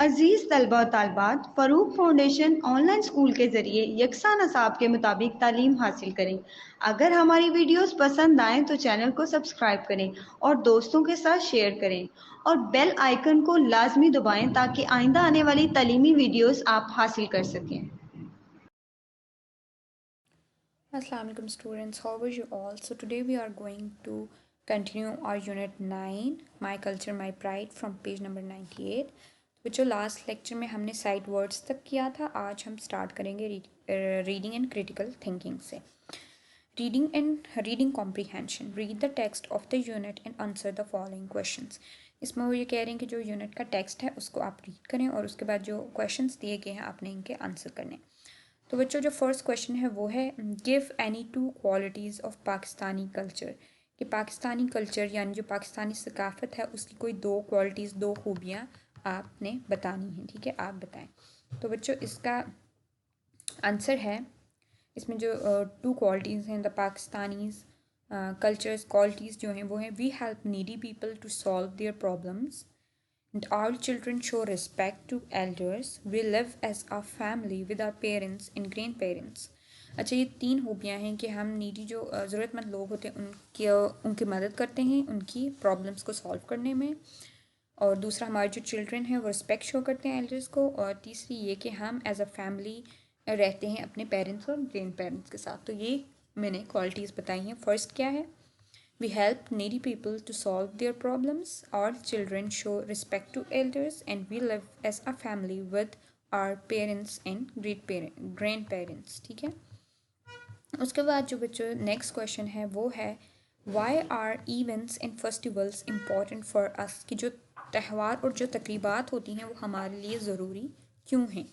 अजीज़ तलबा और तालबात, Farooq foundation online school के ज़रिए यकसा नसाब के मुताबिक तालीम हासिल करें। अगर हमारी वीडियोस पसंद आएँ तो चैनल को सब्सक्राइब करें और दोस्तों के साथ शेयर करें और बेल आइकन को लाजमी दबाएं ताकि आइंदा आने वाली तालीमी वीडियोस आप हासिल कर सकें। Assalamu alaikum students, how are you all? So today we are going to continue our unit 9 My Culture My Pride from page number 98. तो जो लास्ट लेक्चर में हमने साइड वर्ड्स तक किया था, आज हम स्टार्ट करेंगे रीडिंग एंड क्रिटिकल थिंकिंग से। Reading comprehension, read the text of the unit and answer the following questions. इसमें वो ये कह रहे हैं कि जो यूनिट का टेक्स्ट है उसको आप रीड करें और उसके बाद जो क्वेश्चंस दिए गए हैं आपने इनके आंसर करने। तो बच्चों जो फर्स्ट क्वेश्चन है वो है give any two qualities of Pakistani culture, कि पाकिस्तानी कल्चर यानी जो पाकिस्तानी सकाफ़त है उसकी कोई दो क्वालिटीज़, दो खूबियाँ आपने बतानी हैं। ठीक है, आप बताएं। तो बच्चों इसका आंसर है, इसमें जो टू क्वालिटीज़ हैं द पाकिस्तानीज़ कल्चर्स क्वालिटीज़ जो हैं वो हैं we help needy people to solve their problems and all children show respect to elders. We live as a family with our parents and grandparents. अच्छा, ये तीन खूबियाँ हैं कि हम नीडी जो ज़रूरतमंद लोग होते हैं उनकी मदद करते हैं उनकी प्रॉब्लम्स को सॉल्व करने में, और दूसरा हमारे जो चिल्ड्रन हैं वो रिस्पेक्ट शो करते हैं एल्डर्स को, और तीसरी ये कि हम एज अ फैमिली रहते हैं अपने पेरेंट्स और ग्रैंड पेरेंट्स के साथ। तो ये मैंने क्वालिटीज़ बताई हैं। फर्स्ट क्या है, we help needy people to solve their problems. All children show respect to elders, and we live as a family with our parents and grandparents. ठीक है, उसके बाद जो बच्चों नेक्स्ट क्वेश्चन है वो है why are events and festivals important for us, कि जो त्यौहार और जो तकरीबात होती हैं वो हमारे लिए ज़रूरी क्यों हैं।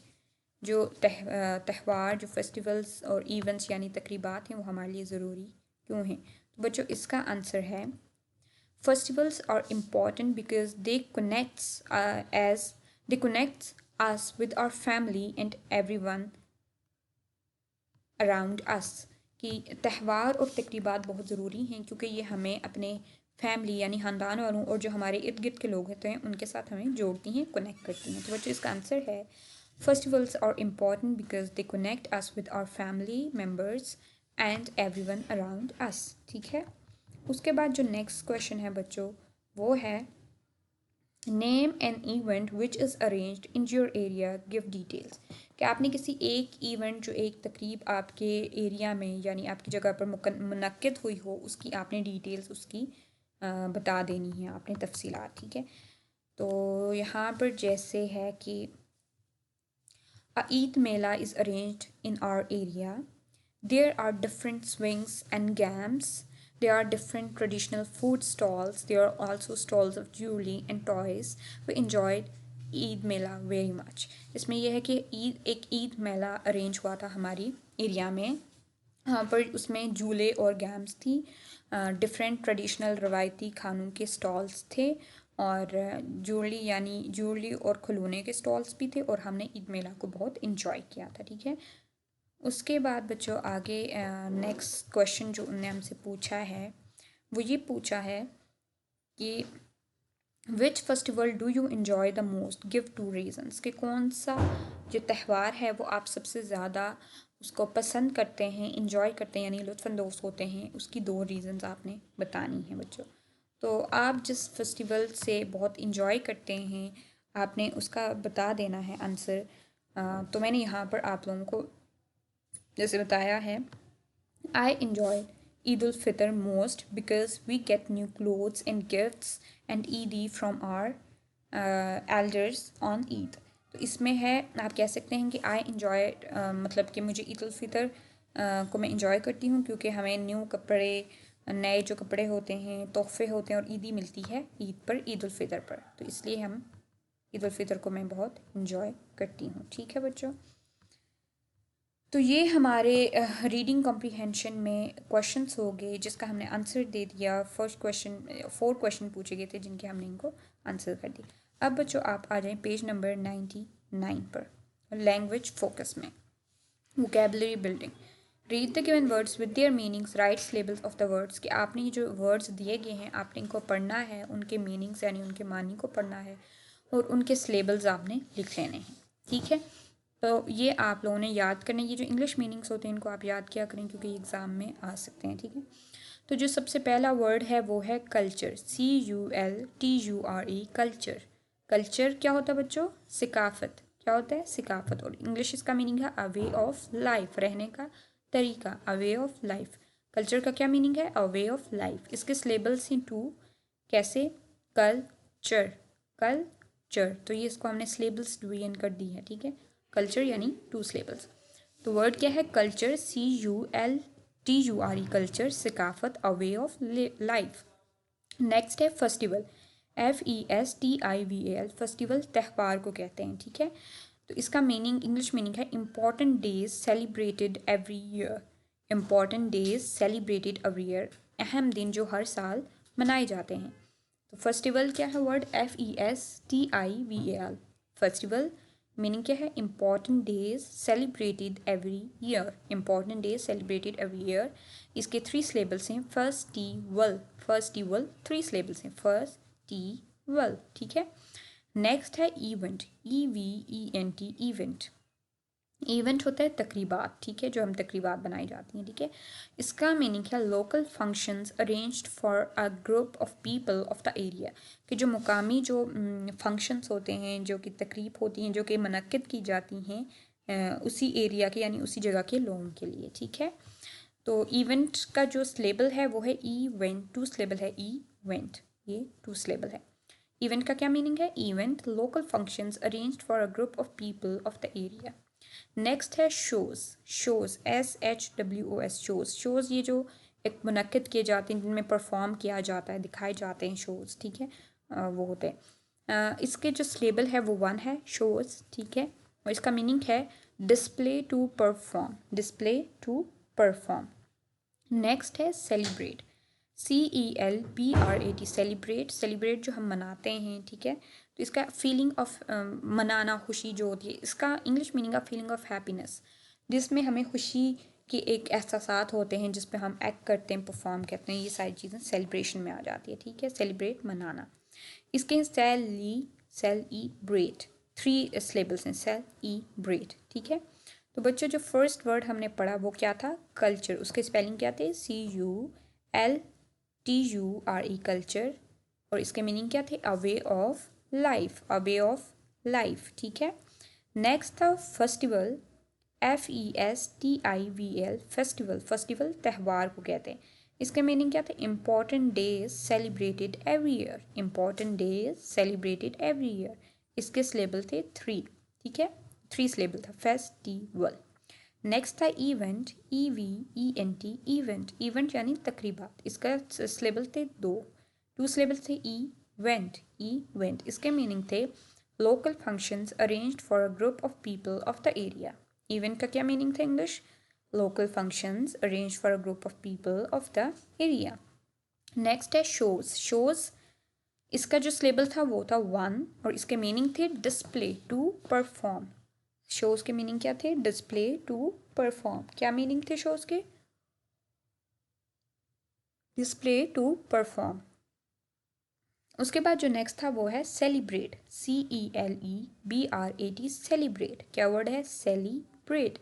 जो त्यौहार, जो फेस्टिवल्स और इवेंट्स यानी तकरीबात हैं वो हमारे लिए ज़रूरी क्यों हैं। तो बच्चों इसका आंसर है festivals are important because they connect us with our family and everyone around us, कि त्यौहार और तकरीबात बहुत ज़रूरी हैं क्योंकि ये हमें अपने फैमिली यानी ख़ानदान वालों और जो हमारे इर्द गिर्द के लोग होते हैं उनके साथ हमें जोड़ती हैं, कनेक्ट करती हैं। तो बच्चों इसका आंसर है festivals are important because they connect us with our family members and everyone around us. ठीक है, उसके बाद जो नेक्स्ट क्वेश्चन है बच्चों वो है name an event which is arranged in your area, give details, कि आपने किसी एक इवेंट, जो एक तकरीब आपके एरिया में यानी आपकी जगह पर मुनक्किद हुई हो उसकी आपने डिटेल्स उसकी बता देनी है, आपने तफसीलात। ठीक है, तो यहाँ पर जैसे है कि a Eid mela is arranged in our area, there are different swings and games. There are different traditional food stalls. There are also stalls of jewelry and toys. We enjoyed Eid Mela very much. इसमें यह है कि एक ईद मेला arrange हुआ था हमारी area में, हाँ, पर उसमें झूले और गेम्स थी, डिफरेंट ट्रेडिशनल रवायती खानों के स्टॉल्स थे, और ज्वेलरी और खिलौने के स्टॉल्स भी थे, और हमने ईद मेला को बहुत इन्जॉय किया था। ठीक है, उसके बाद बच्चों आगे नेक्स्ट क्वेश्चन जो उनने हमसे पूछा है वो ये पूछा है कि which festival do you enjoy the most, give two reasons, कि कौन सा जो त्यौहार है वो आप सबसे ज़्यादा उसको पसंद करते हैं, इन्जॉय करते हैं यानी लुत्फ़अंदोज़ होते हैं, उसकी दो रीज़न्स आपने बतानी है बच्चों। तो आप जिस फेस्टिवल से बहुत इन्जॉय करते हैं आपने उसका बता देना है आंसर। तो मैंने यहाँ पर आप लोगों को जैसे बताया है, I enjoy Eid ul Fitr most because we get new clothes and gifts and Eidi from our elders on Eid. तो इसमें है, आप कह सकते हैं कि आई इन्जॉय मतलब कि मुझे ईद उल फितर को मैं इन्जॉय करती हूँ क्योंकि हमें न्यू कपड़े, नए जो कपड़े होते हैं, तोहफे होते हैं और ईदी मिलती है ईद पर, ईद उल फितर पर, तो इसलिए हम ईद उल फितर को मैं बहुत इन्जॉय करती हूँ। ठीक है बच्चों, तो ये हमारे रीडिंग कॉम्प्रीहेंशन में क्वेश्चंस हो गए जिसका हमने आंसर दे दिया। फर्स्ट क्वेश्चन 4 क्वेश्चन पूछे गए थे जिनके हमने इनको आंसर कर दिए। अब बच्चों आप आ जाएं पेज नंबर 99 पर, लैंग्वेज फोकस में vocabulary building. Read the given words with their meanings, rights labels of the words, कि आपने जो वर्ड्स दिए गए हैं आपने इनको पढ़ना है, उनके मीनिंग्स यानी उनके मानी को पढ़ना है और उनके सिलेबल्स आपने लिख लेने हैं, ठीक है। तो ये आप लोगों ने याद करना, ये जो इंग्लिश मीनिंग्स होते हैं इनको आप याद किया करें क्योंकि एग्ज़ाम में आ सकते हैं, ठीक है। तो जो सबसे पहला वर्ड है वो है कल्चर, CULTURE, कल्चर। कल्चर क्या होता है बच्चों? सिकाफत। क्या होता है? सिकाफत। और इंग्लिश इसका मीनिंग है अ वे ऑफ लाइफ, रहने का तरीका, अ वे ऑफ लाइफ। कल्चर का क्या मीनिंग है? अ वे ऑफ लाइफ। इसके सिलेबल्स हैं 2। कैसे? Culture, culture. तो ये इसको हमने सिलेबल्स डिवीजन कर दी है, ठीक है। कल्चर यानी 2 सिलेबल्स। तो वर्ड क्या है? कल्चर, CULTURE, कल्चर, सिकाफत, a way of life. Next है फेस्टिवल, FESTIVAL, फेस्टिवल त्यौहार को कहते हैं, ठीक है। तो इसका मीनिंग, इंग्लिश मीनिंग है important days celebrated every year. Important days celebrated every year, अहम दिन जो हर साल मनाए जाते हैं। तो फेस्टिवल क्या है? Word FESTIVAL, festival. मीनिंग क्या है? Important days celebrated every year, important days celebrated every year. इसके 3 सिलेबल्स हैं। फेस्टिवल, फेस्टिवल 3 सिलेबल्स हैं, फेस्टिवल, ठीक है। नेक्स्ट है इवेंट, EVENT, इवेंट। इवेंट होता है तकरीबात, ठीक है, जो हम तकरीबात बनाई जाती हैं, ठीक है। इसका मीनिंग है local functions arranged for a group of people of the area, कि जो मुकामी जो फंक्शंस होते हैं, जो कि तकरीब होती हैं, जो कि मुनक्किद की जाती हैं उसी एरिया के यानी उसी जगह के लोगों के लिए, ठीक है। तो इवेंट का जो सिलेबल है वो है इवेंट, 2 सिलेबल है इवेंट, ये 2 सिलेबल है। इवेंट का क्या मीनिंग है? Event, local functions arranged for a group of people of the area. Next है shows, shows SHOWS, shows. Shows ये जो एक मुनक्किद किए जाते हैं, जिनमें परफॉर्म किया जाता है, दिखाए जाते हैं शोज़, ठीक है, वो होते हैं। इसके जो सिलेबल है वो 1 है, शोज़, ठीक है। और इसका मीनिंग है display to perform, display to perform. Next है सेलिब्रेट, CELBRAT, सेलिब्रेट, सेलिब्रेट जो हम मनाते हैं, ठीक है। तो इसका फीलिंग ऑफ मनाना, खुशी जो होती है, इसका English meaning of feeling of happiness, जिसमें हमें खुशी के एक एहसासात होते हैं, जिस पे हम एक्ट करते हैं, परफॉर्म करते हैं, ये सारी चीज़ें सेलिब्रेशन में आ जाती है, ठीक है। सेलिब्रेट, मनाना। इसके सेलिब्रेट 3 सिलेबल्स हैं, सेलिब्रेट, ठीक है। तो बच्चों जो फर्स्ट वर्ड हमने पढ़ा वो क्या था? कल्चर। उसके स्पेलिंग क्या थे? CULTURE, culture. और इसके मीनिंग क्या थे? A way of life, a way of life, ठीक है। नेक्स्ट था फेस्टिवल, FESTIVAL, फेस्टिवल, फेस्टिवल त्यौहार को कहते हैं। इसके मीनिंग क्या थे? Important days celebrated every year, important days celebrated every year. इसके सिलेबल थे 3, ठीक है, 3 सिलेबल था फेस्टिवल। नेक्स्ट था इवेंट, EVENT, इवेंट, इवेंट यानी तकरीबात। इसका सिलेबल थे 2 सिलेबल थे इवेंट, इवेंट। इसके मीनिंग थे local functions arranged for a group of people of the area. Event का क्या मीनिंग था English? Local functions arranged for a group of people of the area. Next है shows, shows. इसका जो syllable था वो था 1 और इसके मीनिंग थे डिस्प्ले टू परफॉर्म। शोज़ के मीनिंग क्या थे? Display to perform. क्या मीनिंग थे शोज़ के? Display to perform. उसके बाद जो नेक्स्ट था वो है सेलिब्रेट, CELEBRAT, सेलिब्रेट। क्या वर्ड है? सेलिब्रेट,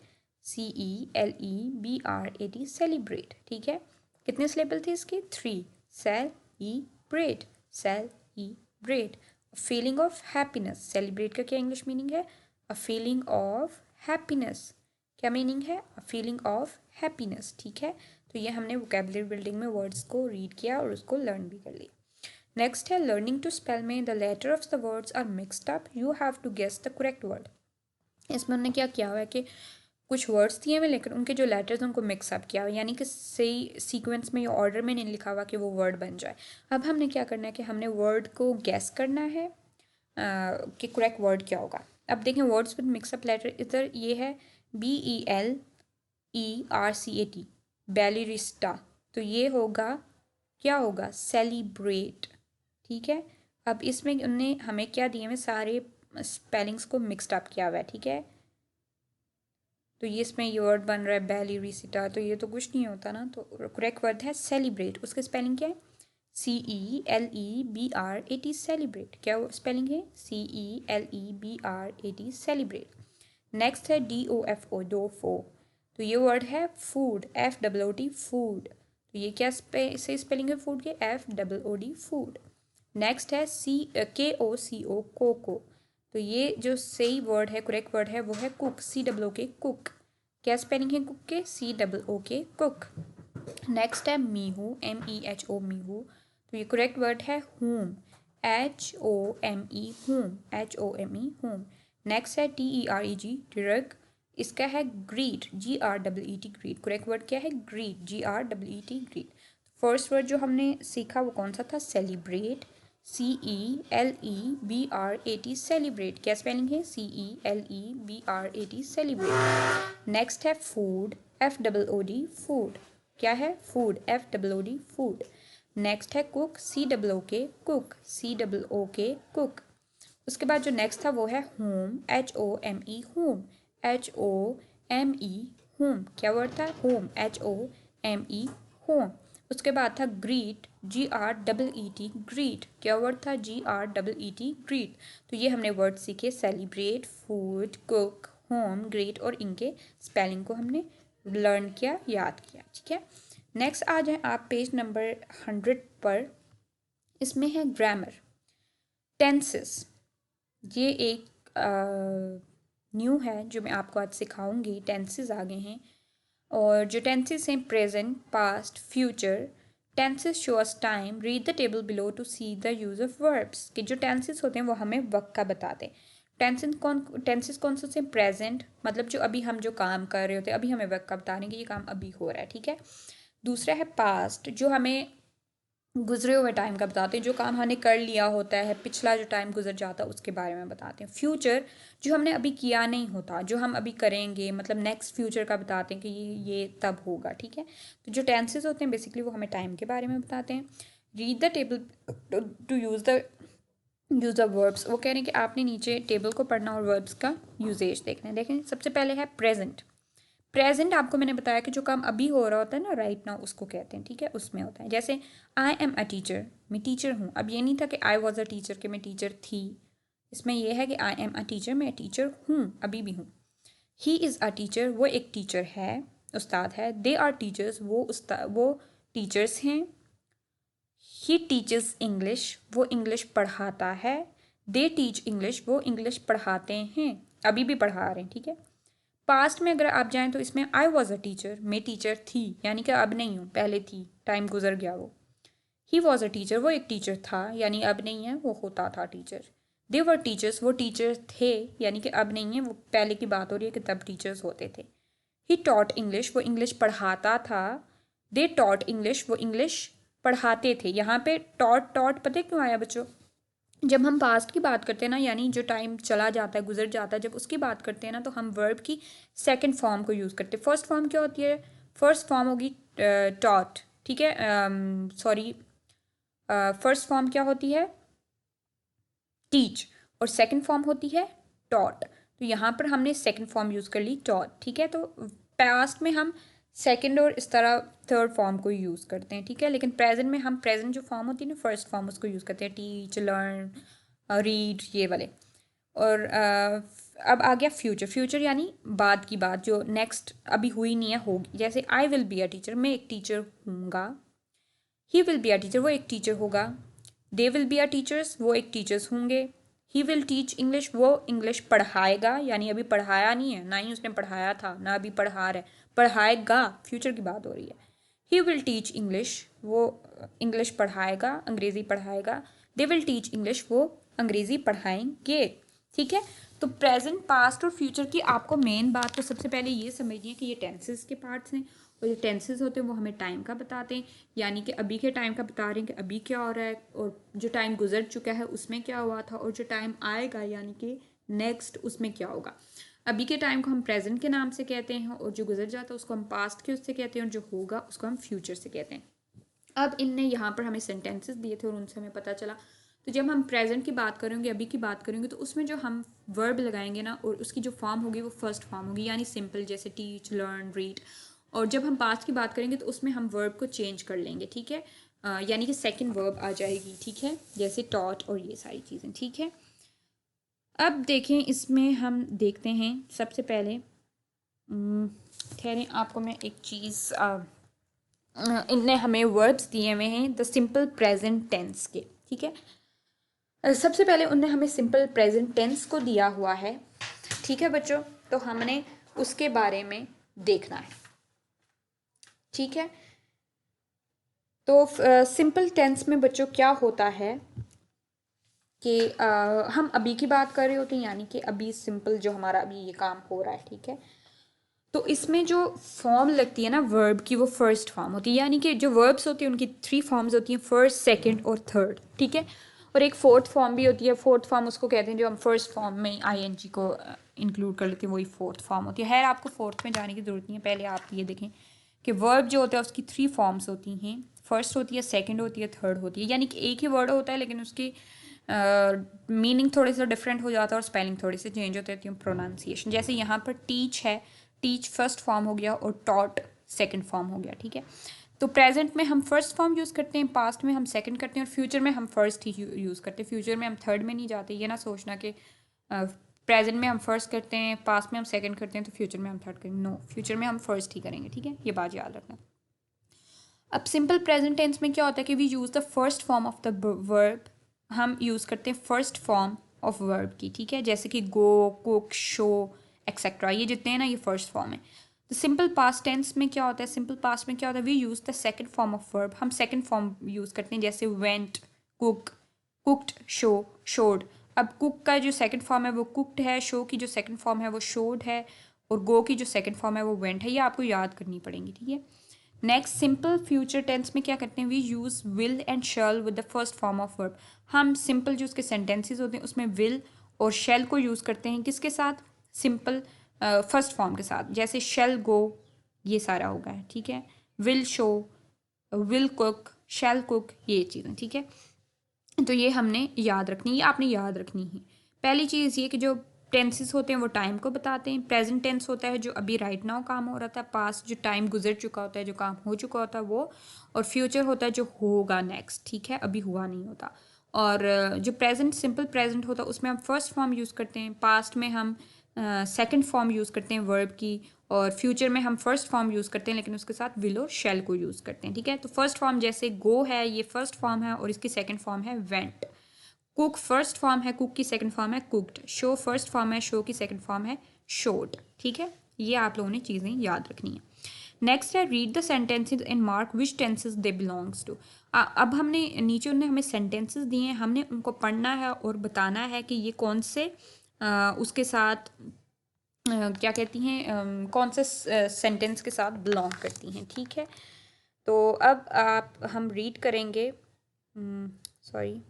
CELEBRAT, सेलिब्रेट, ठीक है। कितने सिलेबल थे इसके? 3, celebrate, celebrate. Feeling of happiness, celebrate का क्या इंग्लिश मीनिंग है? A feeling of happiness. क्या मीनिंग है? अ फीलिंग ऑफ हैप्पीनेस, ठीक है। तो ये हमने वोकेबलरी बिल्डिंग में वर्ड्स को रीड किया और उसको लर्न भी कर लिया। नेक्स्ट है लर्निंग टू स्पेल में the letter of the words are mixed up, you have to guess the correct word. इसमें उन्होंने क्या किया हुआ है कि कुछ वर्ड्स दिए हुए लेकिन उनके जो लेटर्स उनको मिक्सअप किया हुआ, यानी कि सही सीक्वेंस में या ऑर्डर में नहीं लिखा हुआ कि वो वर्ड बन जाए। अब हमने क्या करना है कि हमने वर्ड को गैस करना है कि करेक्ट वर्ड क्या होगा। अब देखें वर्ड्स विद मिक्सअप लेटर, इधर ये है BELERCAT, बेलिरिस्टा। तो ये होगा, क्या होगा? सेलिब्रेट, ठीक है। अब इसमें उनने हमें क्या दिए हुए? सारे स्पेलिंग्स को मिक्सड अप किया हुआ है, ठीक है। तो ये इसमें ये वर्ड बन रहा है बेलिरिस्टा, तो ये तो कुछ नहीं होता ना। तो करेक्ट वर्ड है सेलिब्रेट। उसके स्पेलिंग क्या है? CELEBRAT सेलिब्रेट, क्या स्पेलिंग है? CELEBRAT celebrate. नेक्स्ट है DOFO डोफो, तो ये वर्ड है फूड, FOOD फूड, तो ये क्या सही स्पेलिंग है फूड के? FOOD food. नेक्स्ट है KOCO कोको, तो ये जो सही वर्ड है, करेक्ट वर्ड है वो है कुक, COOK कुक, क्या स्पेलिंग है कुक के? COOK cook. नेक्स्ट है मीहू, MEHO मीहू, तो ये करेक्ट वर्ड है home, HOME home, HOME home. Next है TEREG ट्रग, इसका है greet, GREET greet, correct word क्या है? Greet, GREET greet. First word जो हमने सीखा वो कौन सा था? सेलिब्रेट, CELEBRAT सेलिब्रेट, क्या स्पेलिंग है? CELEBRAT celebrate. नेक्स्ट है फूड, FOOD फूड, क्या है? Food, FOOD food. नेक्स्ट है cook, COOK cook, COOK cook. उसके बाद जो नेक्स्ट था वो है home, HOME home, HOME home, क्या वर्ड था? Home, HOME home. उसके बाद था ग्रीट, GREET ग्रीट, क्या वर्ड था? GREET greet. तो ये हमने वर्ड सीखे, celebrate, food, cook, home, greet, और इनके स्पेलिंग को हमने लर्न किया, याद किया, ठीक है। नेक्स्ट आ जाए आप पेज नंबर 100 पर, इसमें है ग्रामर, टेंसेस। ये एक न्यू है जो मैं आपको आज सिखाऊंगी। टेंसेस आ गए हैं, और जो टेंसेस हैं present, past, future. Tenses show us time, read the table below to see the use of verbs, कि जो टेंसेस होते हैं वो हमें वक्त का बताते हैं। टेंसेस कौन से हैं? प्रेजेंट, मतलब जो अभी हम जो काम कर रहे होते हैं, अभी हमें वक्त का बता रहे हैं कि ये काम अभी हो रहा है, ठीक है। दूसरा है पास्ट, जो हमें गुजरे हुए टाइम का बताते हैं, जो काम हमने कर लिया होता है, पिछला जो टाइम गुजर जाता है उसके बारे में बताते हैं। फ्यूचर, जो हमने अभी किया नहीं होता, जो हम अभी करेंगे, मतलब नेक्स्ट फ्यूचर का बताते हैं कि ये तब होगा, ठीक है। तो जो टेंसेस होते हैं बेसिकली वो हमें टाइम के बारे में बताते हैं। Read the table to use the verbs, वो कह रहे हैं कि आपने नीचे टेबल को पढ़ना और वर्ब्स का यूजेज देखना है। देखें, सबसे पहले है प्रेजेंट। प्रेजेंट आपको मैंने बताया कि जो काम अभी हो रहा होता है ना, राइट नाउ, उसको कहते हैं, ठीक है। उसमें होता है जैसे आई एम अ टीचर, मैं टीचर हूँ। अब ये नहीं था कि आई वॉज अ टीचर, कि मैं टीचर थी। इसमें यह है कि आई एम अ टीचर, मैं टीचर हूँ, अभी भी हूँ। ही इज़ अ टीचर, वो एक टीचर है, उस्ताद है। दे आर टीचर्स, वो टीचर्स हैं। ही टीचर्स इंग्लिश, वो इंग्लिश पढ़ाता है। दे टीच इंग्लिश, वो इंग्लिश पढ़ाते हैं, अभी भी पढ़ा रहे हैं, ठीक है। पास्ट में अगर आप जाएं तो इसमें आई वॉज अ टीचर, मैं टीचर थी, यानी कि अब नहीं हूँ, पहले थी, टाइम गुजर गया वो। ही वॉज अ टीचर, वो एक टीचर था, यानी अब नहीं है, वो होता था टीचर। दे वर टीचर्स, वो टीचर थे, यानी कि अब नहीं है, वो पहले की बात हो रही है कि तब टीचर्स होते थे। ही टॉट इंग्लिश, वो इंग्लिश पढ़ाता था। दे टॉट इंग्लिश, वो इंग्लिश पढ़ाते थे। यहाँ पे टॉट टॉट पता है क्यों आया बच्चों? जब हम पास्ट की बात करते हैं ना, यानी जो टाइम चला जाता है, गुजर जाता है, जब उसकी बात करते हैं ना, तो हम वर्ब की सेकंड फॉर्म को यूज़ करते हैं। फर्स्ट फॉर्म क्या होती है? फर्स्ट फॉर्म होगी टॉट, ठीक है। सॉरी, फर्स्ट फॉर्म क्या होती है? टीच, और सेकंड फॉर्म होती है टॉट। तो यहाँ पर हमने सेकंड फॉर्म यूज़ कर ली, टॉट, ठीक है। तो पास्ट में हम सेकंड और इस तरह थर्ड फॉर्म को यूज़ करते हैं, ठीक है। लेकिन प्रेजेंट में हम प्रेजेंट जो फॉर्म होती है ना, फर्स्ट फॉर्म, उसको यूज़ करते हैं, टीच, लर्न, रीड, ये वाले। और अब आ गया फ्यूचर। फ्यूचर यानी बाद की बात, जो नेक्स्ट अभी हुई नहीं है, होगी। जैसे I will be a teacher, मैं एक टीचर हूँगा। He will be a teacher, वो एक टीचर होगा। They will be a teachers, वो एक टीचर्स होंगे। ही विल टीच इंग्लिश, वो इंग्लिश पढ़ाएगा, यानी अभी पढ़ाया नहीं है, ना ही उसने पढ़ाया था, ना अभी पढ़ा रहा है, पढ़ाएगा, फ्यूचर की बात हो रही है। ही विल टीच इंग्लिश, वो इंग्लिश पढ़ाएगा, अंग्रेज़ी पढ़ाएगा। दे विल टीच इंग्लिश, वो अंग्रेज़ी पढ़ाएंगे, ठीक है। तो प्रेजेंट, पास्ट और फ्यूचर की आपको मेन बात तो सबसे पहले ये समझनी है कि ये टेंसेस के पार्ट्स हैं, और जो टेंसेस होते हैं वो हमें टाइम का बताते हैं, यानी कि अभी के टाइम का बता रहे हैं कि अभी क्या हो रहा है, और जो टाइम गुजर चुका है उसमें क्या हुआ था, और जो टाइम आएगा यानी कि नेक्स्ट, उसमें क्या होगा। अभी के टाइम को हम प्रेजेंट के नाम से कहते हैं, और जो गुजर जाता है उसको हम पास्ट के उससे कहते हैं, और जो होगा उसको हम फ्यूचर से कहते हैं। अब इनने यहाँ पर हमें सेंटेंसेस दिए थे और उनसे हमें पता चला। तो जब हम प्रेजेंट की बात करेंगे, अभी की बात करेंगे, तो उसमें जो हम वर्ब लगाएंगे ना, और उसकी जो फॉर्म होगी वो फर्स्ट फॉर्म होगी, यानी सिंपल, जैसे टीच, लर्न, रीड। और जब हम पास्ट की बात करेंगे तो उसमें हम वर्ब को चेंज कर लेंगे, ठीक है। यानी कि सेकंड वर्ब आ जाएगी, ठीक है, जैसे टॉट और ये सारी चीज़ें, ठीक है। अब देखें, इसमें हम देखते हैं सबसे पहले, ठहरें आपको मैं एक चीज़, इनने हमें वर्ब्स दिए हुए हैं द सिंपल प्रेजेंट टेंस के, ठीक है। सबसे पहले उनने हमें सिंपल प्रेजेंट टेंस को दिया हुआ है, ठीक है बच्चों, तो हमने उसके बारे में देखना है, ठीक है। तो सिंपल टेंस में बच्चों क्या होता है कि हम अभी की बात कर रहे होते हैं, यानी कि अभी सिंपल जो हमारा अभी ये काम हो रहा है, ठीक है। तो इसमें जो फॉर्म लगती है ना वर्ब की, वो फर्स्ट फॉर्म होती है, यानी कि जो वर्ब्स होती हैं उनकी 3 फॉर्म्स होती हैं, फर्स्ट, सेकंड और थर्ड, ठीक है। और एक फोर्थ फॉर्म भी होती है, फोर्थ फॉर्म उसको कहते हैं जो हम फर्स्ट फॉर्म में आईएनजी को इंक्लूड कर लेते हैं, वही फोर्थ फॉर्म होती है। खैर आपको फोर्थ में जाने की ज़रूरत नहीं है, पहले आप ये देखें कि वर्ब जो होता है उसकी 3 फॉर्म्स होती हैं, फर्स्ट होती है, सेकेंड होती है, थर्ड होती है, यानी कि एक ही वर्ड होता है लेकिन उसकी मीनिंग थोड़े से डिफरेंट हो जाता है और स्पेलिंग थोड़ी सी चेंज होती है, प्रोनाउंसिएशन। जैसे यहाँ पर टीच है, टीच फर्स्ट फॉर्म हो गया और टॉट सेकंड फॉर्म हो गया, ठीक है। तो प्रेजेंट में हम फर्स्ट फॉर्म यूज़ करते हैं, पास्ट में हम सेकंड करते हैं और फ्यूचर में हम फर्स्ट ही यूज़ करते हैं, फ्यूचर में हम थर्ड में नहीं जाते। ये ना सोचना कि प्रेजेंट में हम फर्स्ट करते हैं, पास्ट में हम सेकंड करते हैं, तो फ्यूचर में हम थर्ड करेंगे, नो, फ्यूचर में हम फर्स्ट ही करेंगे, ठीक है, ये बात याद रखना। अब सिंपल प्रेजेंट टेंस में क्या होता है कि we use the first form of the verb, हम यूज़ करते हैं फर्स्ट फॉर्म ऑफ वर्ब की, ठीक है, जैसे कि गो, कुक, शो एक्सेट्रा, ये जितने हैं ना ये फर्स्ट फॉर्म है। तो सिंपल पास्ट टेंस में क्या होता है, सिंपल पास्ट में क्या होता है, we use the second form of verb, हम सेकंड फॉर्म यूज़ करते हैं, जैसे went, cook, cooked, show, showed. अब कुक का जो सेकंड फॉर्म है वो कुक्ड है, शो की जो सेकंड फॉर्म है वो शोड है, और गो की जो सेकंड फॉर्म है वो वेंट है, ये आपको याद करनी पड़ेंगी, ठीक है। नेक्स्ट सिंपल फ्यूचर टेंस में क्या करते हैं, we use will and shall with the first form of verb, हम सिंपल जो उसके सेंटेंसेस होते हैं उसमें विल और शैल को यूज़ करते हैं, किसके साथ, सिंपल फर्स्ट फॉर्म के साथ, जैसे शैल गो, ये सारा होगा है, ठीक है, will show, will cook, shall cook, ये चीज़ें, ठीक है। तो ये हमने याद रखनी, ये आपने याद रखनी है। पहली चीज़ ये कि जो टेंसेस होते हैं वो टाइम को बताते हैं, प्रेजेंट टेंस होता है जो अभी राइट नाउ काम हो रहा था, पास्ट जो टाइम गुजर चुका होता है, जो काम हो चुका होता है वो, और फ्यूचर होता है जो होगा नेक्स्ट, ठीक है, अभी हुआ नहीं होता। और जो प्रेजेंट सिंपल प्रेजेंट होता है उसमें हम फर्स्ट फॉर्म यूज़ करते हैं, पास्ट में हम सेकंड फॉर्म यूज़ करते हैं वर्ब की, और फ्यूचर में हम फर्स्ट फॉर्म यूज़ करते हैं लेकिन उसके साथ विल और शैल को यूज़ करते हैं, ठीक है। तो फर्स्ट फॉर्म जैसे गो है, ये फर्स्ट फॉर्म है और इसकी सेकंड फॉर्म है वेंट। कुक फर्स्ट फॉर्म है, कुक की सेकंड फॉर्म है कुक्ड। शो फर्स्ट फॉर्म है, शो की सेकंड फॉर्म है शोड, ठीक है। ये आप लोगों ने चीज़ें याद रखनी है। नेक्स्ट है read the sentences and mark which tenses they belongs to. अब हमने नीचे उन्होंने हमें सेंटेंसेस दिए हैं, हमने उनको पढ़ना है और बताना है कि ये कौन से उसके साथ क्या कहती हैं, कौन से सेंटेंस के साथ बिलोंग करती हैं, ठीक है। तो अब आप हम रीड करेंगे, सॉरी,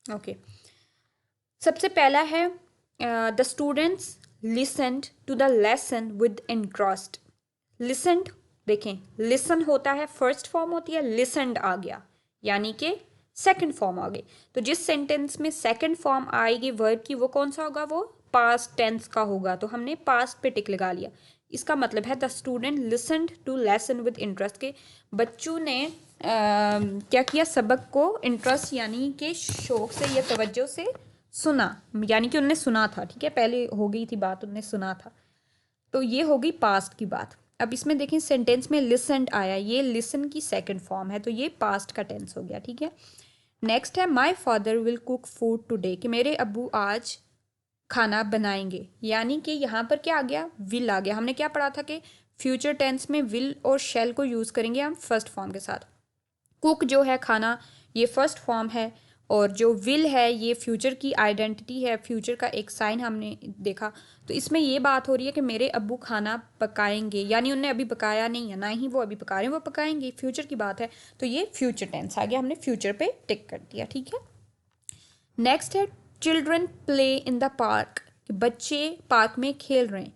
ओके। सबसे पहला है the students listened to the lesson with interest. Listened, देखें, लिसन होता है फर्स्ट फॉर्म होती है, लिसन्ड आ गया यानी कि सेकंड फॉर्म आ गई। तो जिस सेंटेंस में सेकंड फॉर्म आएगी वर्ब की वो कौन सा होगा, वो पास्ट टेंस का होगा, तो हमने पास्ट पे टिक लगा लिया। इसका मतलब है the student listened to lesson with interest, के बच्चों ने क्या किया, सबक को इंटरेस्ट यानी कि शौक से या तवज्जो से सुना, यानी कि उन्होंने सुना था, ठीक है, पहले हो गई थी बात, उन्होंने सुना था, तो ये हो गई पास्ट की बात। अब इसमें देखें सेंटेंस में लिसन्ड आया, ये लिसन की सेकंड फॉर्म है, तो ये पास्ट का टेंस हो गया, ठीक है। नेक्स्ट है my father will cook food today, कि मेरे अब्बू आज खाना बनाएंगे, यानी कि यहाँ पर क्या आ गया, विल आ गया। हमने क्या पढ़ा था कि फ्यूचर टेंस में विल और शैल को यूज़ करेंगे हम फर्स्ट फॉर्म के साथ। कुक जो है खाना, ये फर्स्ट फॉर्म है, और जो विल है ये फ्यूचर की आइडेंटिटी है, फ्यूचर का एक साइन हमने देखा। तो इसमें ये बात हो रही है कि मेरे अब्बू खाना पकाएंगे, यानी उन्हें अभी पकाया नहीं है, ना ही वो अभी पका रहे हैं, वो पकाएंगे, फ्यूचर की बात है, तो ये फ्यूचर टेंस आ गया, हमने फ्यूचर पे टिक कर दिया, ठीक है। नेक्स्ट है children play in the park, बच्चे पार्क में खेल रहे हैं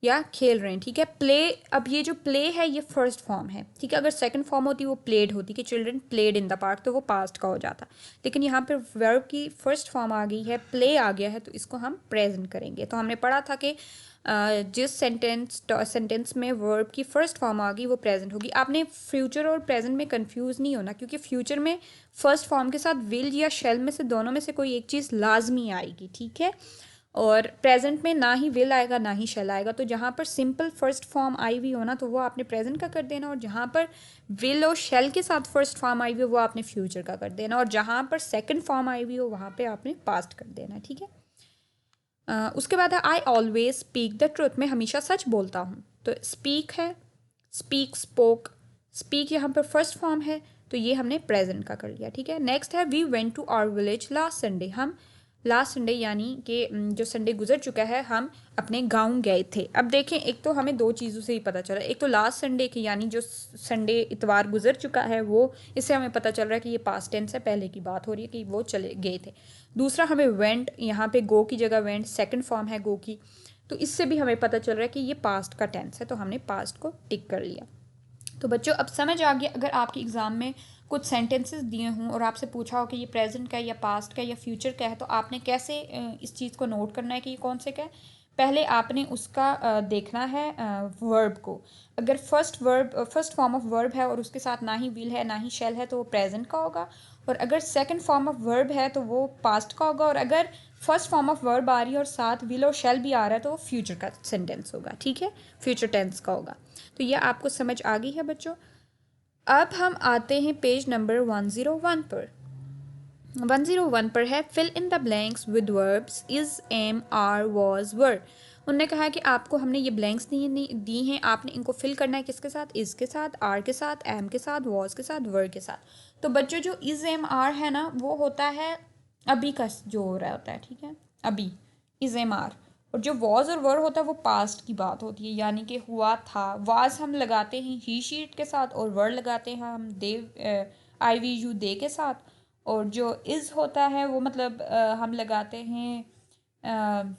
या खेल रहे हैं, ठीक है। प्ले, अब ये जो प्ले है ये फर्स्ट फॉर्म है, ठीक है, अगर सेकंड फॉर्म होती वो प्लेड होती कि children played in the park, तो वो पास्ट का हो जाता, लेकिन यहाँ पर वर्ब की फर्स्ट फॉर्म आ गई है, प्ले आ गया है, तो इसको हम प्रेजेंट करेंगे। तो हमने पढ़ा था कि जिस सेंटेंस में वर्ब की फर्स्ट फॉर्म आ गई वो प्रेजेंट होगी। आपने फ्यूचर और प्रेजेंट में कंफ्यूज नहीं होना, क्योंकि फ्यूचर में फर्स्ट फॉर्म के साथ विल या शेल में से दोनों में से कोई एक चीज़ लाजमी आएगी, ठीक है। और प्रेजेंट में ना ही विल आएगा ना ही शेल आएगा। तो जहाँ पर सिंपल फर्स्ट फॉर्म आई हुई हो ना तो वो आपने प्रेजेंट का कर देना, और जहाँ पर विल और शेल के साथ फर्स्ट फॉर्म आई हुई हो वो आपने फ्यूचर का कर देना, और जहाँ पर सेकंड फॉर्म आई हुई हो वहाँ पे आपने पास्ट कर देना, ठीक है। उसके बाद है I always speak the truth, मैं हमेशा सच बोलता हूँ। तो स्पीक है, स्पीक, स्पोक, स्पीक यहाँ पर फर्स्ट फॉर्म है तो ये हमने प्रेजेंट का कर लिया, ठीक है। नेक्स्ट है we went to our village last Sunday, हम लास्ट संडे यानी कि जो संडे गुजर चुका है हम अपने गांव गए थे। अब देखें, एक तो हमें दो चीज़ों से ही पता चला, एक तो लास्ट संडे की यानी जो संडे इतवार गुजर चुका है वो, इससे हमें पता चल रहा है कि ये पास्ट टेंस है, पहले की बात हो रही है कि वो चले गए थे। दूसरा हमें वेंट, यहाँ पे गो की जगह वेंट सेकंड फॉर्म है गो की, तो इससे भी हमें पता चल रहा है कि ये पास्ट का टेंस है, तो हमने पास्ट को टिक कर लिया। तो बच्चों अब समझ आ गया, अगर आपके एग्ज़ाम में कुछ सेंटेंसेस दिए हों और आपसे पूछा हो कि ये प्रेजेंट का है या पास्ट का है या फ्यूचर का है, तो आपने कैसे इस चीज़ को नोट करना है कि ये कौन से का है। पहले आपने उसका देखना है वर्ब को। अगर फर्स्ट फॉर्म ऑफ वर्ब है और उसके साथ ना ही विल है ना ही शेल है तो वो प्रेजेंट का होगा, और अगर सेकंड फॉर्म ऑफ वर्ब है तो वो पास्ट का होगा, और अगर फर्स्ट फॉर्म ऑफ वर्ब आ रही है और साथ विल और शेल भी आ रहा है तो वो फ्यूचर का सेंटेंस होगा, ठीक है, फ्यूचर टेंस का होगा। तो ये आपको समझ आ गई है बच्चों। अब हम आते हैं पेज नंबर 101 पर। 101 पर है fill in the blanks with verbs is, am, are, was, were. उन्होंने कहा कि आपको हमने ये ब्लैंक्स दी हैं, आपने इनको फिल करना है किसके साथ, इज के साथ, आर के साथ, एम के साथ, वॉज के साथ, वर के साथ। तो बच्चों जो इज, एम, आर है ना वो होता है अभी का जो हो रहा होता है, ठीक है, अभी इज, एम, आर। और जो वॉज और वर होता है वो पास्ट की बात होती है, यानी कि हुआ था। वाज हम लगाते हैं ही शीट के साथ और वर लगाते हैं हम दे, आई वी यू दे के साथ। और जो इज़ होता है वो मतलब हम लगाते हैं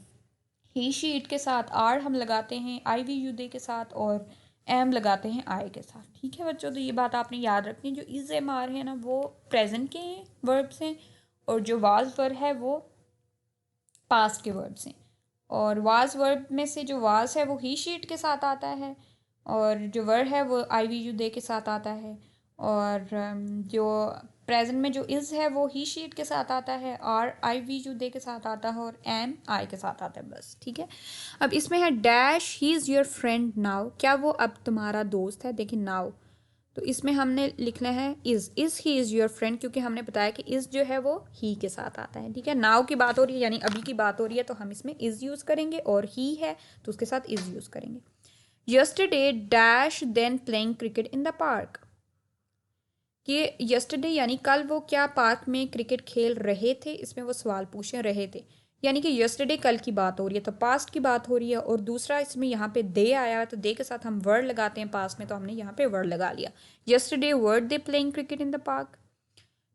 ही शीट के साथ, आर हम लगाते हैं आई वी यू दे के साथ, और एम लगाते हैं आई के साथ, ठीक है बच्चों। तो ये बात आपने याद रखनी है, जो इज़, एम, आर है ना वो प्रेजेंट के वर्ब्स हैं, और जो वाज वर है वो पास्ट के वर्ब्स हैं। और वाज वर्ब में से जो वाज है वो ही शीट के साथ आता है, और जो वर है वो आई वी यू दे के साथ आता है, और जो प्रेजेंट में जो इज़ है वो ही शीट के साथ आता है, are I we you they के साथ आता है, और एम आई के साथ आता है, बस, ठीक है। अब इसमें है dash he is your friend now, क्या वो अब तुम्हारा दोस्त है। देखिए नाउ, तो इसमें हमने लिखना है is he is your friend, क्योंकि हमने बताया कि इज़ जो है वो ही के साथ आता है, ठीक है। नाउ की बात हो रही है यानी अभी की बात हो रही है तो हम इसमें इज़ यूज़ करेंगे, और ही है तो उसके साथ इज़ यूज़ करेंगे। Yesterday dash than playing cricket in the park, कि यस्टरडे यानी कल वो क्या पार्क में क्रिकेट खेल रहे थे, इसमें वो सवाल पूछ रहे थे, यानी कि यस्टरडे कल की बात हो रही है तो पास्ट की बात हो रही है। और दूसरा इसमें यहाँ पे दे आया है तो दे के साथ हम वर्ड लगाते हैं पास्ट में, तो हमने यहाँ पे वर्ड लगा लिया। Yesterday were they playing cricket in the park,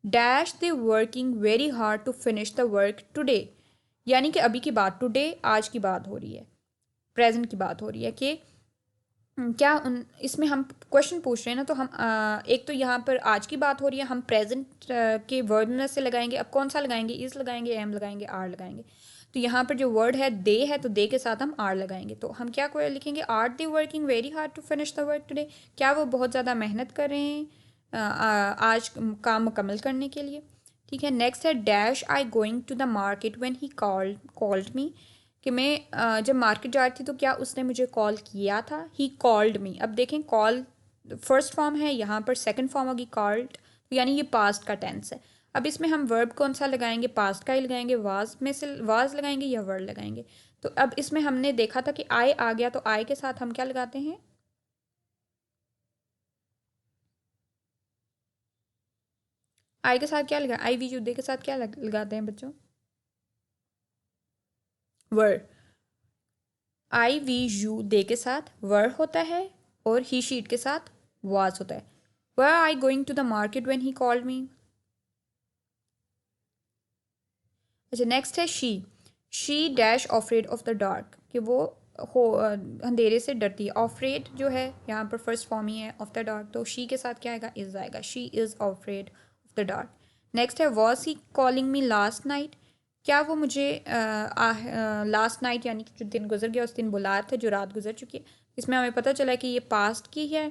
dash they working very hard to finish the work today, यानी कि अभी की बात, टुडे आज की बात हो रही है, प्रेजेंट की बात हो रही है कि क्या उन इसमें हम क्वेश्चन पूछ रहे हैं ना, तो हम एक तो यहाँ पर आज की बात हो रही है, हम प्रेजेंट के वर्ड में से लगाएंगे। अब कौन सा लगाएंगे, इज़ लगाएंगे, एम लगाएंगे, आर लगाएंगे। तो यहाँ पर जो वर्ड है दे है तो दे के साथ हम आर लगाएंगे, तो हम क्या लिखेंगे, are they working very hard to finish the work today, क्या वो बहुत ज़्यादा मेहनत कर रहे हैं आज काम मुकम्मल करने के लिए, ठीक है। नेक्स्ट है dash I going to the market when he called me, कि मैं जब मार्केट जा रही थी तो क्या उसने मुझे कॉल किया था, ही कॉल्ड मी। अब देखें कॉल फर्स्ट फॉर्म है, यहाँ पर सेकंड फॉर्म होगी कॉल्ड, यानी ये पास्ट का टेंस है। अब इसमें हम वर्ब कौन सा लगाएंगे, पास्ट का ही लगाएंगे, वाज में से वाज लगाएंगे या वर्ड लगाएंगे। तो अब इसमें हमने देखा था कि आई आ गया तो आई के साथ हम क्या लगाते हैं, आई के साथ क्या लगा, आई वी यू दे के साथ क्या लगाते हैं बच्चों, word. I we you they के साथ वर होता है, और ही शीट के साथ वाज होता है। Were I going to the market when he called me. अच्छा नेक्स्ट है she dash afraid of the dark, कि वो अंधेरे से डरती है। ऑफरेड जो है यहाँ पर फर्स्ट फॉर्म ही है ऑफ द डार्क, तो शी के साथ क्या आएगा, इज आएगा, she is afraid of the dark. Next है was he calling me last night, क्या वो मुझे लास्ट नाइट यानी कि जो दिन गुजर गया उस दिन बुला थे, जो रात गुजर चुकी है। इसमें हमें पता चला कि ये पास्ट की है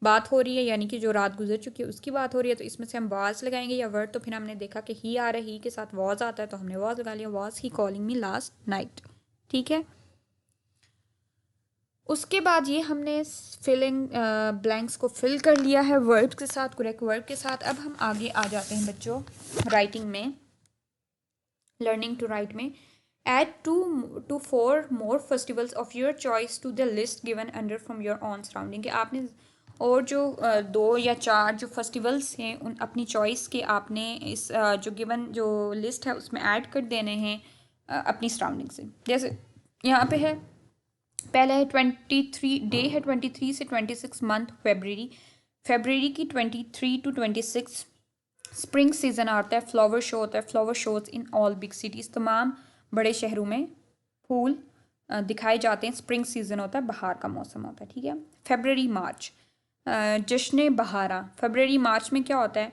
बात हो रही है, यानी कि जो रात गुजर चुकी है उसकी बात हो रही है। तो इसमें से हम वाज लगाएंगे या वर्ड। तो फिर हमने देखा कि ही आ रहा है, ही के साथ वॉज आता है, तो हमने वॉज लगा लिया, was he calling me last night. ठीक है। उसके बाद ये हमने फिलिंग ब्लैंक्स को फिल कर लिया है वर्ब के साथ, करेक्ट वर्ब के साथ। अब हम आगे आ जाते हैं बच्चों राइटिंग में, लर्निंग टू राइट में। Add two to four more festivals of your choice to the list given under from your own surrounding। कि आपने और जो दो या चार जो फेस्टिवल्स हैं उन अपनी चॉइस के आपने इस जो गिवन जो लिस्ट है उसमें ऐड कर देने हैं अपनी सराउंडिंग से। जैसे यहाँ पे है, पहला है 23 डे है 23 से 26 मंथ फेबररी। फेबररी की 23 to 26 स्प्रिंग सीजन आता है, फ्लावर शो होता है, flower shows in all big cities. तमाम बड़े शहरों में फूल दिखाए जाते हैं। स्प्रिंग सीजन होता है, बहार का मौसम होता है। ठीक है। फेबररी मार्च जश्न बहारा। फेबररी मार्च में क्या होता है,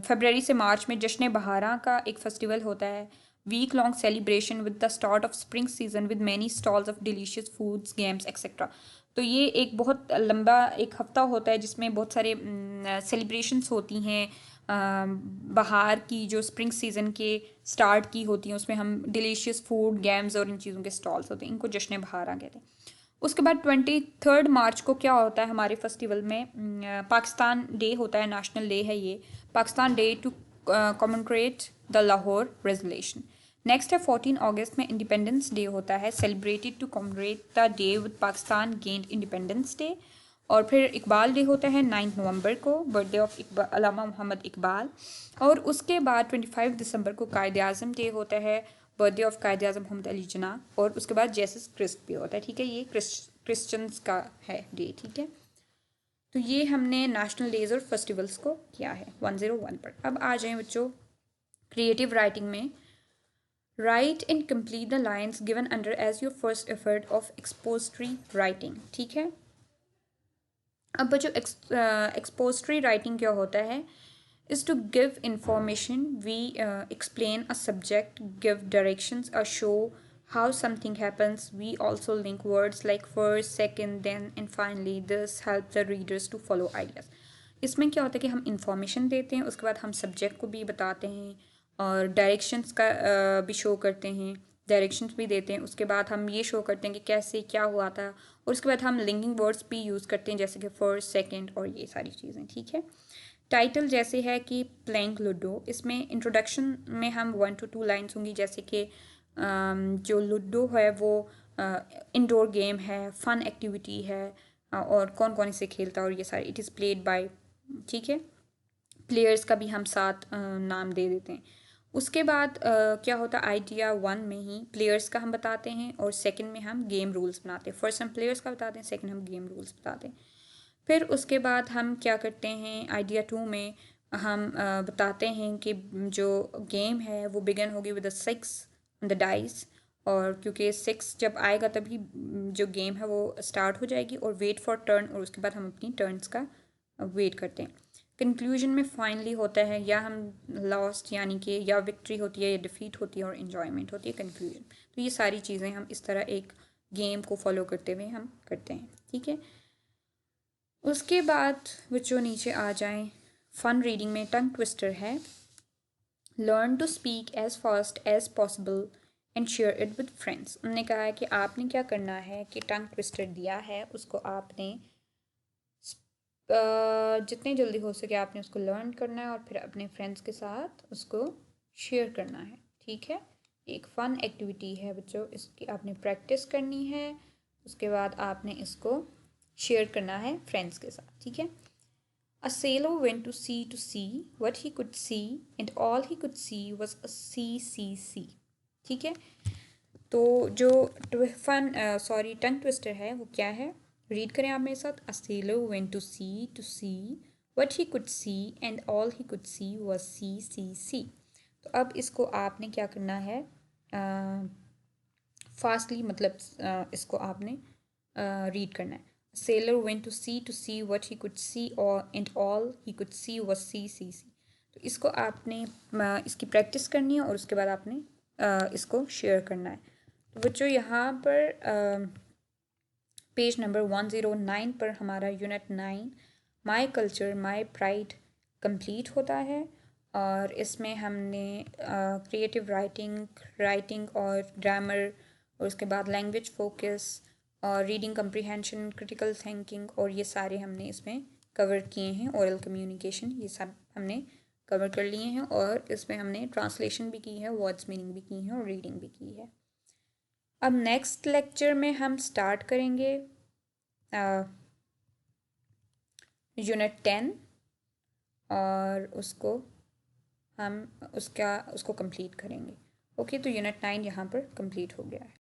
फेबररी से मार्च में जश्न बहारा का एक फेस्टिवल होता है। Week long celebration with the start of spring season with many stalls of delicious foods games etcetera. तो ये एक बहुत लंबा एक हफ्ता होता है जिसमें बहुत सारे सेलिब्रेशंस होती हैं। बाहर की जो स्प्रिंग सीज़न के स्टार्ट की होती हैं उसमें हम डिलीशियस फूड गेम्स और इन चीज़ों के स्टॉल्स होते हैं, इनको जश्न बहारा कहते हैं। उसके बाद 23 मार्च को क्या होता है हमारे फेस्टिवल में, पाकिस्तान डे होता है, नेशनल डे है ये, Pakistan day to commemorate the Lahore resolution. Next है 14 अगस्त में इंडिपेंडेंस डे होता है, celebrated to commemorate the day with Pakistan gained independence day. और फिर इकबाल डे होता है 9 नवंबर को, बर्थडे ऑफ अल्लामा मोहम्मद इकबाल। और उसके बाद 25 दिसंबर को कायद आज़म डे होता है, बर्थडे ऑफ कायद आज़म मोहम्मद अली जिन्ना। और उसके बाद जेसस क्रिस्ट भी होता है। ठीक है, ये क्रिश्चियंस का है डे। ठीक है। तो ये हमने नेशनल डेज और फेस्टिवल्स को किया है 101 पर। अब आ जाएं बच्चों क्रिएटिव राइटिंग में। Right and complete the lines given under as your first effort of expository writing. ठीक है। अब बच्चों एक्सपोजिटरी राइटिंग क्या होता है, is to give information. We explain a subject, give directions, or show how something happens. We also link words like first, second, then, and finally. This helps the readers to follow ideas. इसमें क्या होता है कि हम information देते हैं, उसके बाद हम सब्जेक्ट को भी बताते हैं और डायरेक्शंस का भी शो करते हैं, डायरेक्शंस भी देते हैं। उसके बाद हम ये शो करते हैं कि कैसे क्या हुआ था, और उसके बाद हम लिंकिंग वर्ड्स भी यूज़ करते हैं जैसे कि फर्स्ट, सेकंड और ये सारी चीज़ें। ठीक है। टाइटल जैसे है कि प्लेइंग लूडो, इसमें इंट्रोडक्शन में हम 1 to 2 लाइन्स होंगी, जैसे कि जो लूडो है वो इंडोर गेम है, फन एक्टिविटी है, और कौन कौन इसे खेलता है और ये सारे, इट इज़ प्लेड बाय। ठीक है। प्लेयर्स का भी हम साथ नाम दे देते हैं। उसके बाद क्या होता है, आइडिया 1 में ही प्लेयर्स का हम बताते हैं और सेकंड में हम गेम रूल्स बनाते हैं। फर्स्ट हम प्लेयर्स का बताते हैं, सेकंड हम गेम रूल्स बताते हैं। फिर उसके बाद हम क्या करते हैं, आइडिया 2 में हम बताते हैं कि जो गेम है वो बिगन होगी विद 6 ऑन द डाइस, और क्योंकि 6 जब आएगा तभी जो गेम है वो स्टार्ट हो जाएगी, और वेट फॉर टर्न, और उसके बाद हम अपनी टर्न्स का वेट करते हैं। कंक्लूजन में फाइनली होता है या हम लॉस्ट यानी कि या विक्ट्री होती है या डिफीट होती है और इन्जॉयमेंट होती है कंक्लूजन। तो ये सारी चीज़ें हम इस तरह एक गेम को फॉलो करते हुए हम करते हैं। ठीक है। उसके बाद बच्चों नीचे आ जाएं, फन रीडिंग में टंग ट्विस्टर है, learn to speak as fast as possible and share it with friends. उन्होंने कहा है कि आपने क्या करना है कि टंग ट्विस्टर दिया है उसको आपने जितने जल्दी हो सके आपने उसको लर्न करना है और फिर अपने फ्रेंड्स के साथ उसको शेयर करना है। ठीक है। एक फ़न एक्टिविटी है बच्चों, इसकी आपने प्रैक्टिस करनी है, उसके बाद आपने इसको शेयर करना है फ्रेंड्स के साथ। ठीक है। A sailor went to sea to see what he could see and all he could see was a sea. ठीक है। तो जो टंग ट्विस्टर है वो क्या है, रीड करें आप मेरे साथ। A sailor went to see what he could see and all he could see was sea. तो अब इसको आपने क्या करना है, फास्टली मतलब इसको आपने रीड करना है। Sailor went to see what he could see, or and all he could see was sea. तो इसको आपने इसकी प्रैक्टिस करनी है और उसके बाद आपने इसको शेयर करना है। तो बच्चों यहाँ पर पेज नंबर 109 पर हमारा unit 9 my culture my pride complete होता है। और इसमें हमने क्रिएटिव राइटिंग और ग्रामर और उसके बाद लैंग्वेज फोकस और रीडिंग कम्प्रीहेंशन, क्रिटिकल थिंकिंग और ये सारे हमने इसमें कवर किए हैं। ओरल कम्युनिकेशन ये सब हमने कवर कर लिए हैं और इसमें हमने ट्रांसलेशन भी की है, वर्ड्स मीनिंग भी की है और रीडिंग भी की है। अब नेक्स्ट लेक्चर में हम स्टार्ट करेंगे यूनिट 10 और उसको कंप्लीट करेंगे। ओके, तो यूनिट 9 यहाँ पर कंप्लीट हो गया है।